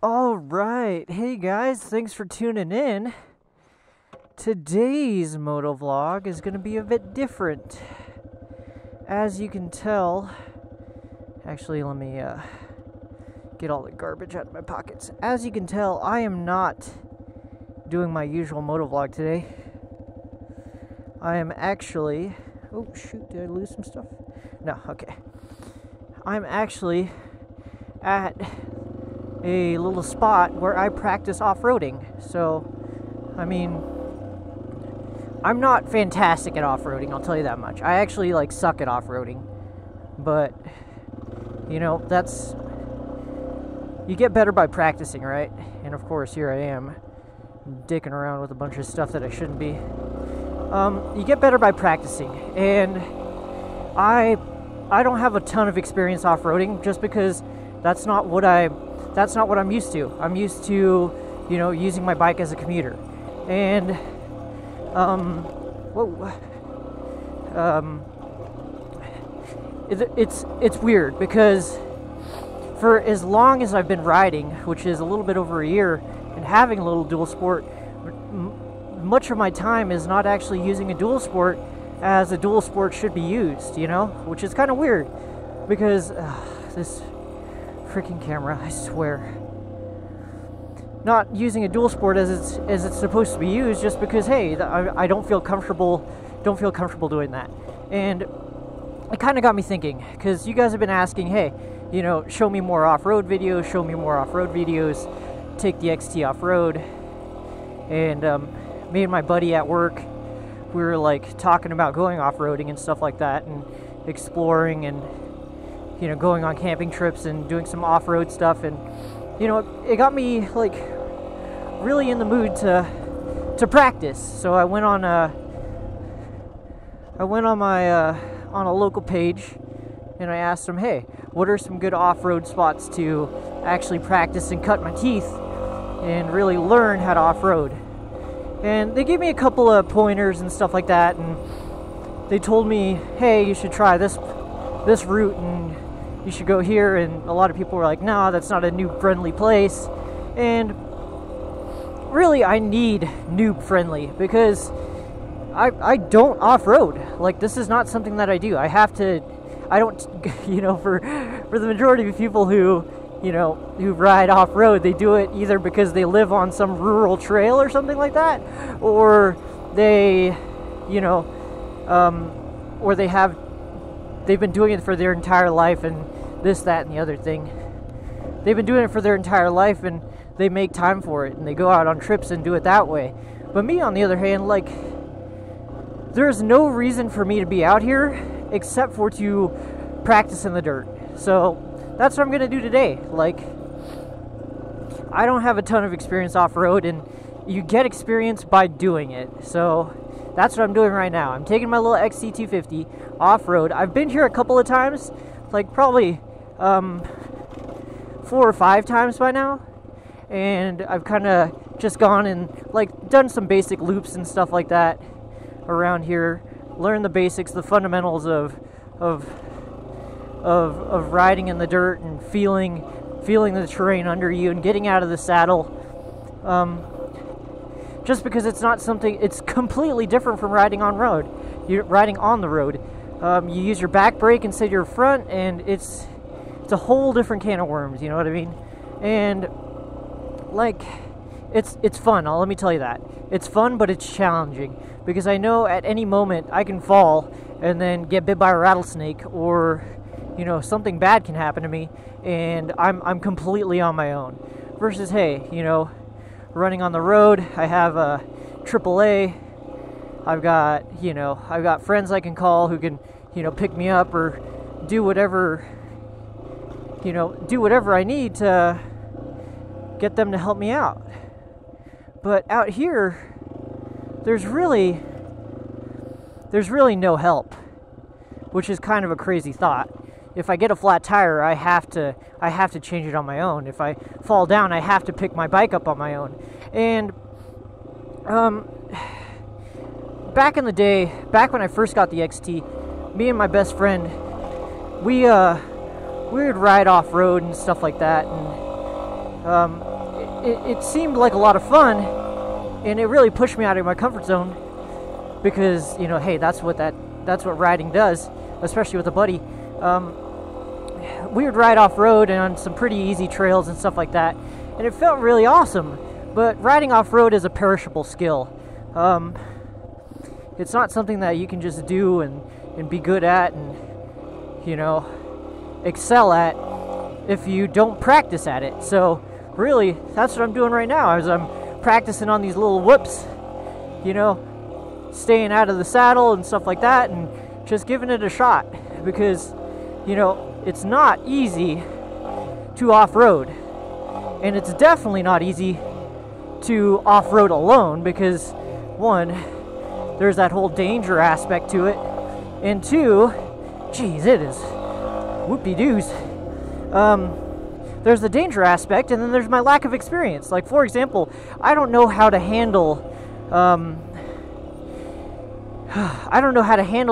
Alright, hey guys, thanks for tuning in. Today's moto vlog is going to be a bit different. As you can tell, actually let me get all the garbage out of my pockets. As you can tell, I am not doing my usual moto vlog today. I am actually, oh shoot, did I lose some stuff? No, okay. I'm actually at a little spot where I practice off-roading. So, I mean, I'm not fantastic at off-roading, I'll tell you that much. I actually, suck at off-roading. But, you know, you get better by practicing, right? And of course, here I am, dicking around with a bunch of stuff that I shouldn't be. You get better by practicing. And I don't have a ton of experience off-roading just because that's not what I'm used to. I'm used to, using my bike as a commuter. And, it's weird because for as long as I've been riding, which is a little bit over a year, and having a little dual sport, much of my time is not actually using a dual sport as a dual sport should be used, which is kind of weird because this freaking camera, I swear. Not using a dual sport as it's supposed to be used just because, hey, I don't feel comfortable doing that. And it kind of got me thinking, because you guys have been asking, hey, show me more off-road videos, take the XT off-road. And me and my buddy at work, we were talking about going off-roading and stuff like that, and exploring and going on camping trips and doing some off-road stuff. And it got me really in the mood to practice. So I went on a local page, and I asked them, hey, what are some good off-road spots to actually practice and cut my teeth and really learn how to off-road? And they gave me a couple of pointers and stuff like that, and they told me, hey, you should try this route, and you should go here. And a lot of people were like, no, that's not a noob friendly place. And really, I need noob friendly because I don't off-road. This is not something that I do. I don't for the majority of people who ride off-road, they do it either because they live on some rural trail or something like that, or they've been doing it for their entire life, and this, that, and the other thing. They've been doing it for their entire life, and they make time for it, and they go out on trips and do it that way. But me, on the other hand, there's no reason for me to be out here except for to practice in the dirt. So that's what I'm going to do today. I don't have a ton of experience off-road, and you get experience by doing it. So that's what I'm doing right now. I'm taking my little Xt250 off-road. I've been here a couple of times, probably 4 or 5 times by now. And I've kind of just gone and done some basic loops and stuff like that around here. Learn the basics, the fundamentals of riding in the dirt and feeling the terrain under you and getting out of the saddle. Just because it's completely different from riding on road. You're riding on the road. You use your back brake instead of your front, and it's a whole different can of worms. You know what I mean? And it's fun. Let me tell you that it's fun, but it's challenging because I know at any moment I can fall and then get bit by a rattlesnake, or something bad can happen to me, and I'm completely on my own. Versus, hey, running on the road, I have a AAA. I've got friends I can call who can pick me up or do whatever I need to get them to help me out. But out here, there's really no help, which is kind of a crazy thought. If I get a flat tire, I have to change it on my own. If I fall down, I have to pick my bike up on my own. And back in the day, back when I first got the XT, me and my best friend, we we would ride off-road and stuff like that, and it seemed like a lot of fun, and it really pushed me out of my comfort zone, because, you know, hey, that's what riding does, especially with a buddy. We would ride off-road and on some pretty easy trails and stuff like that, and it felt really awesome. But riding off-road is a perishable skill. It's not something that you can just do and be good at and, you know, excel at if you don't practice at it. So really, that's what I'm doing right now, is I'm practicing on these little whoops, you know, staying out of the saddle and stuff like that, and just giving it a shot, because, you know, it's not easy to off-road, and it's definitely not easy to off-road alone, because one, there's that whole danger aspect to it, and two, geez, it is whoop-de-doos. There's the danger aspect, and then there's my lack of experience. Like, for example, I don't know how to handle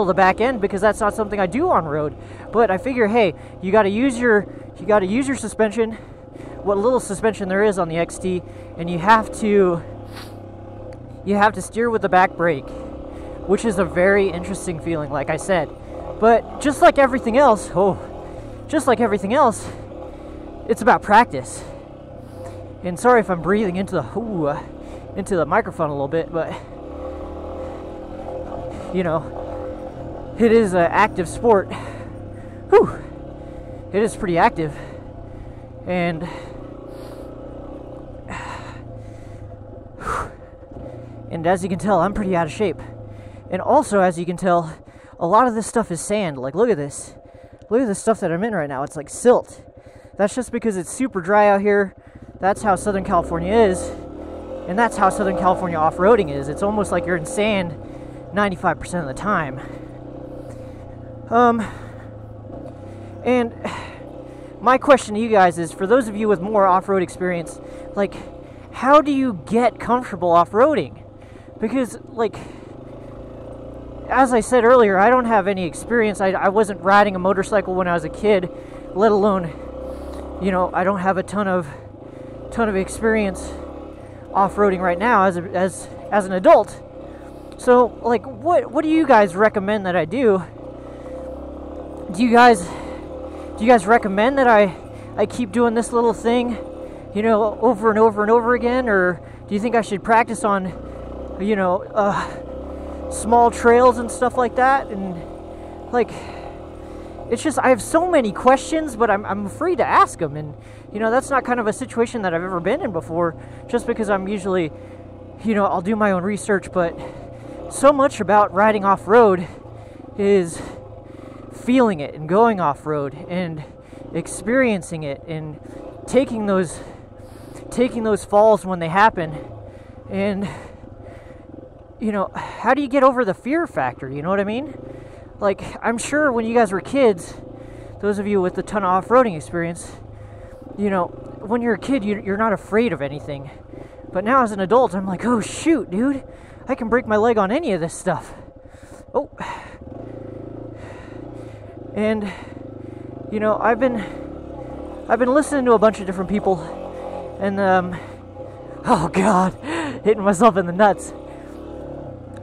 the back end, because that's not something I do on road. But I figure, hey, you got to use your suspension, what little suspension there is on the XT, and you have to steer with the back brake, which is a very interesting feeling, like I said. But just like everything else, it's about practice. And sorry if I'm breathing into the microphone a little bit, but you know, it is an active sport. Whew. It is pretty active. And as you can tell, I'm pretty out of shape. And also, as you can tell, a lot of this stuff is sand. Like, look at this. Look at the stuff that I'm in right now. It's like silt. That's just because it's super dry out here. That's how Southern California is. And that's how Southern California off-roading is. It's almost like you're in sand 95% of the time. And my question to you guys is, for those of you with more off-road experience, like, how do you get comfortable off-roading? Because, like, as I said earlier, I don't have any experience. I wasn't riding a motorcycle when I was a kid, let alone, you know, I don't have a ton of experience off-roading right now as an adult. So, like, what do you guys recommend that I do? Do you guys recommend that I keep doing this little thing, you know, over and over and over again, or do you think I should practice on, you know, small trails and stuff like that? And, like, it's just, I have so many questions, but I'm afraid to ask them. And, you know, that's not kind of a situation that I've ever been in before, just because I'm usually, you know, I'll do my own research. But so much about riding off-road is feeling it and going off-road and experiencing it and taking those falls when they happen. And, you know, how do you get over the fear factor? You know what I mean? Like, I'm sure when you guys were kids, those of you with a ton of off-roading experience, you know, when you're a kid, you're not afraid of anything. But now as an adult, I'm like, oh shoot, dude, I can break my leg on any of this stuff. Oh. And, you know, I've been listening to a bunch of different people, and oh god, hitting myself in the nuts.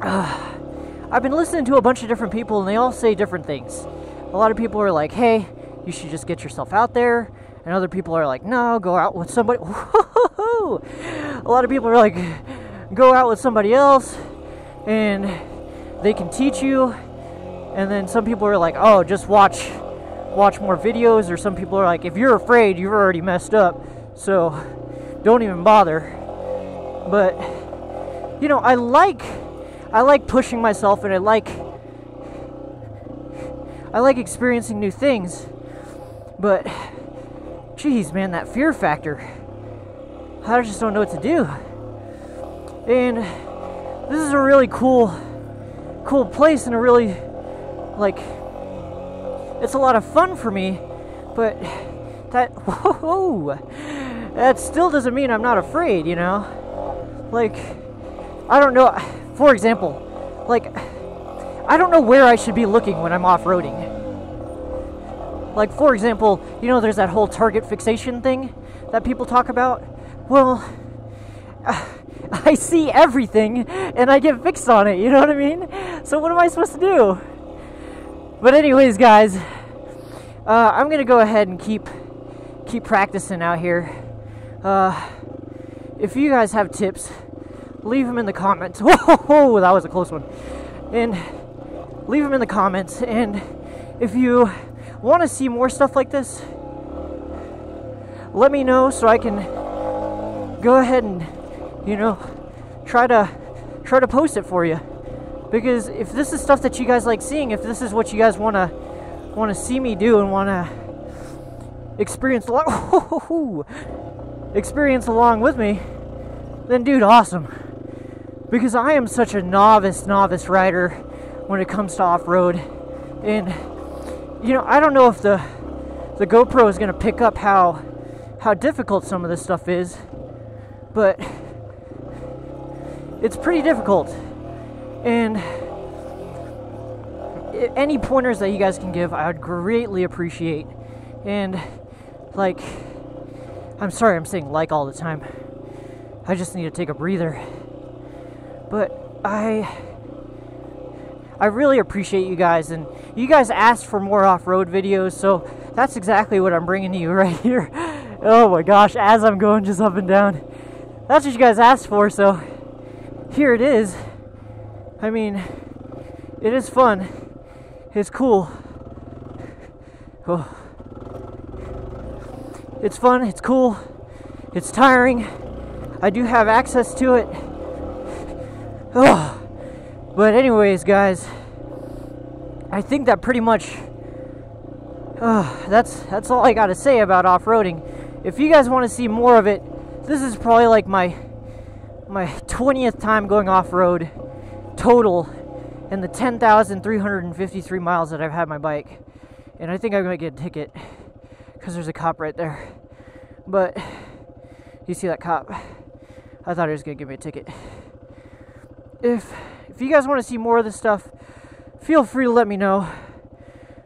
I've been listening to a bunch of different people, and they all say different things. A lot of people are like, hey, you should just get yourself out there. And other people are like, no, go out with somebody. A lot of people are like, go out with somebody else, and they can teach you. And then some people are like, oh, just watch more videos. Or some people are like, if you're afraid, you've already messed up, so don't even bother. But, you know, I like pushing myself, and I like experiencing new things. But, geez, man, that fear factor, I just don't know what to do. And this is a really cool place, and a really, like, it's a lot of fun for me, but that still doesn't mean I'm not afraid, you know? Like, I don't know, for example, like, I don't know where I should be looking when I'm off-roading. Like, for example, you know, there's that whole target fixation thing that people talk about. Well, I see everything and I get fixed on it, you know what I mean? So what am I supposed to do? But anyways, guys, I'm gonna go ahead and keep practicing out here. If you guys have tips, leave them in the comments. Whoa, that was a close one. And leave them in the comments. And if you want to see more stuff like this, let me know so I can go ahead and, you know, try to post it for you. Because if this is stuff that you guys like seeing, if this is what you guys want to see me do and want to experience along with me, then dude, awesome. Because I am such a novice rider when it comes to off-road. And, you know, I don't know if the GoPro is going to pick up how difficult some of this stuff is, but it's pretty difficult. And any pointers that you guys can give, I would greatly appreciate. And, like, I'm sorry I'm saying like all the time. I just need to take a breather. But I really appreciate you guys, and you guys asked for more off-road videos, so that's exactly what I'm bringing to you right here. Oh my gosh, as I'm going just up and down. That's what you guys asked for, so here it is. I mean, it is fun. It's cool. Oh. It's fun, it's cool, it's tiring. I do have access to it. Oh. But anyways, guys, I think that pretty much that's all I got to say about off-roading. If you guys want to see more of it, this is probably like my 20th time going off-road total in the 10,353 miles that I've had my bike. And I think I'm going to get a ticket because there's a cop right there. But you see that cop? I thought he was going to give me a ticket. If you guys want to see more of this stuff, feel free to let me know,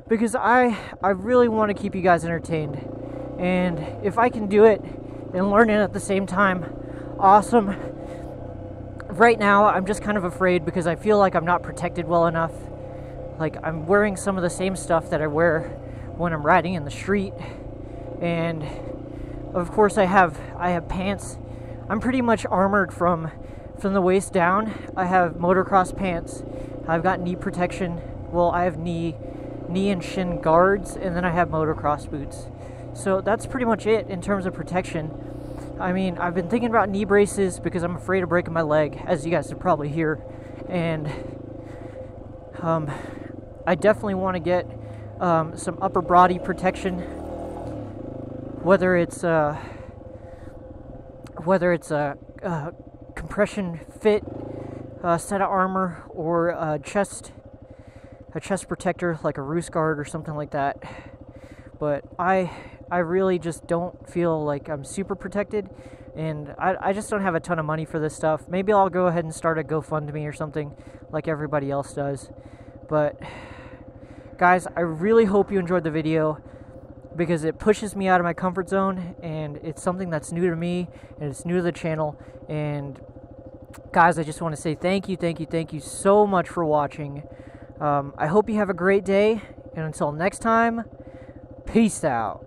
because I really want to keep you guys entertained. And if I can do it and learn it at the same time, awesome. Right now, I'm just kind of afraid because I feel like I'm not protected well enough. Like, I'm wearing some of the same stuff that I wear when I'm riding in the street. And of course I have pants. I'm pretty much armored from the waist down. I have motocross pants. I've got knee protection. Well, I have knee and shin guards, and then I have motocross boots. So that's pretty much it in terms of protection. I mean, I've been thinking about knee braces because I'm afraid of breaking my leg, as you guys can probably hear. And I definitely want to get some upper body protection, whether it's a compression fit set of armor or a chest protector like a roost guard or something like that. But I really just don't feel like I'm super protected, and I just don't have a ton of money for this stuff. Maybe I'll go ahead and start a GoFundMe or something like everybody else does. But guys, I really hope you enjoyed the video, because it pushes me out of my comfort zone, and it's something that's new to me, and it's new to the channel. And guys, I just want to say thank you so much for watching. I hope you have a great day, and until next time, peace out.